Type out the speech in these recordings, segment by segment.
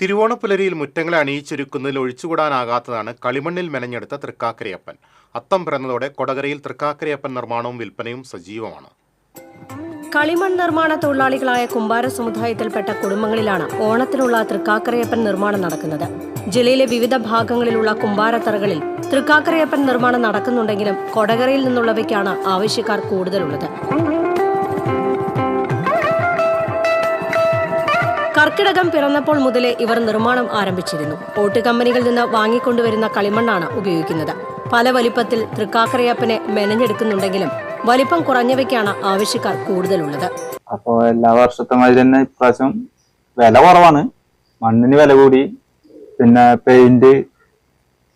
തിരുവോണപ്പുലരിയിൽ മുറ്റങ്ങളെ അണിയിച്ചൊരുക്കുന്നതിൽ ഒഴിച്ചുകൂടാനാകാത്തതാണ് കളിമണ്ണിൽ മെനഞ്ഞെടുത്ത തൃക്കാക്കരയപ്പൻ. അത്തം പിറന്നതോടെ കൊടകരയിൽ തൃക്കാക്കരയപ്പൻ നിർമ്മാണവും വിൽപ്പനയും സജീവമാണ്. കളിമൺ നിർമ്മാണ തൊഴിലാളികളായ കുമ്പാര സമുദായത്തിൽപ്പെട്ട കുടുംബങ്ങളിലാണ് ഓണത്തിനുള്ള തൃക്കാക്കരയപ്പൻ നിർമ്മാണം നടക്കുന്നത്. ജില്ലയിലെ വിവിധ ഭാഗങ്ങളിലുള്ള കുമ്പാരത്തറകളിൽ തൃക്കാക്കരയപ്പൻ നിർമ്മാണം നടക്കുന്നുണ്ടെങ്കിലും കൊടകരയിൽ നിന്നുള്ളവയ്ക്കാണ് ആവശ്യക്കാർ കൂടുതലുള്ളത്. കർക്കിടകം പിറന്നപ്പോൾ മുതലേ ഇവർ നിർമ്മാണം ആരംഭിച്ചിരുന്നു. ഓട്ട് കമ്പനികളിൽ നിന്ന് വാങ്ങിക്കൊണ്ടുവരുന്ന കളിമണ്ണാണ് ഉപയോഗിക്കുന്നത്. പല വലിപ്പത്തിൽ തൃക്കാക്കരയപ്പനെ മെനഞ്ഞെടുക്കുന്നുണ്ടെങ്കിലും വലിപ്പം കുറഞ്ഞവയ്ക്കാണ് ആവശ്യക്കാർ കൂടുതലുള്ളത്. അപ്പോൾ എല്ലാ വർഷത്തെ മാതിരി തന്നെ ഇപ്രാവശ്യം വില കുറവാണ്. മണ്ണിന് വില കൂടി, പിന്നെ പെയിന്റ്,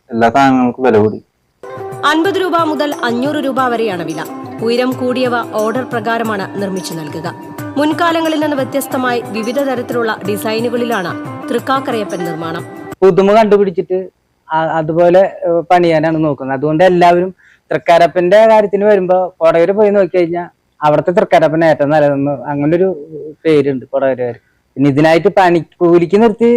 എല്ലാ സാധനങ്ങൾക്കും വില കൂടി. 50 രൂപ മുതൽ 500 രൂപ വരെയാണ് വില. ഉയരം കൂടിയവ ഓർഡർ പ്രകാരമാണ് നിർമ്മിച്ചു നൽകുക. മുൻകാലങ്ങളിൽ നിന്ന് വ്യത്യസ്തമായി വിവിധ തരത്തിലുള്ള ഡിസൈനുകളിലാണ് തൃക്കാക്കരയപ്പൻ നിർമ്മാണം. പുതുമ കണ്ടുപിടിച്ചിട്ട് അതുപോലെ പണിയാനാണ് നോക്കുന്നത്. അതുകൊണ്ട് എല്ലാവരും തൃക്കാരപ്പന്റെ കാര്യത്തിന് വരുമ്പോ കൊടകര പോയി നോക്കി കഴിഞ്ഞാൽ അവിടുത്തെ തൃക്കാരപ്പൻ ഏറ്റവും നല്ലതെന്ന് അങ്ങനൊരു പേരുണ്ട് കൊടകര. പിന്നെ ഇതിനായിട്ട് പണിക്കൂലിക്ക് നിർത്തി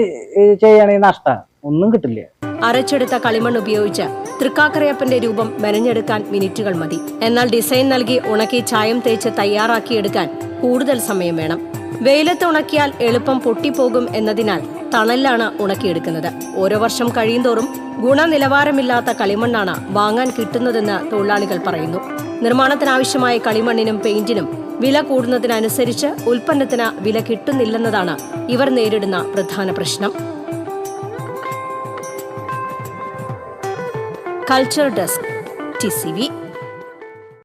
ചെയ്യുകയാണെങ്കിൽ നഷ്ടമാണ്, ഒന്നും കിട്ടില്ല. അരച്ചെടുത്ത കളിമണ്ണ് ഉപയോഗിച്ച് തൃക്കാക്കരയപ്പന്റെ രൂപം മെനഞ്ഞെടുക്കാൻ മിനിറ്റുകൾ മതി. എന്നാൽ ഡിസൈൻ നൽകി ഉണക്കി ചായം തേച്ച് തയ്യാറാക്കിയെടുക്കാൻ കൂടുതൽ സമയം വേണം. വെയിലത്ത് ഉണക്കിയാൽ എളുപ്പം പൊട്ടിപ്പോകും എന്നതിനാൽ തണലിലാണ് ഉണക്കിയെടുക്കുന്നത്. ഓരോ വർഷം കഴിയുന്തോറും ഗുണനിലവാരമില്ലാത്ത കളിമണ്ണാണ് വാങ്ങാൻ കിട്ടുന്നതെന്ന് തൊഴിലാളികൾ പറയുന്നു. നിർമ്മാണത്തിനാവശ്യമായ കളിമണ്ണിനും പെയിന്റിനും വില കൂടുന്നതിനനുസരിച്ച് ഉൽപ്പന്നത്തിന് വില കിട്ടുന്നില്ലെന്നതാണ് ഇവർ നേരിടുന്ന പ്രധാന പ്രശ്നം. Culture desk, TCV.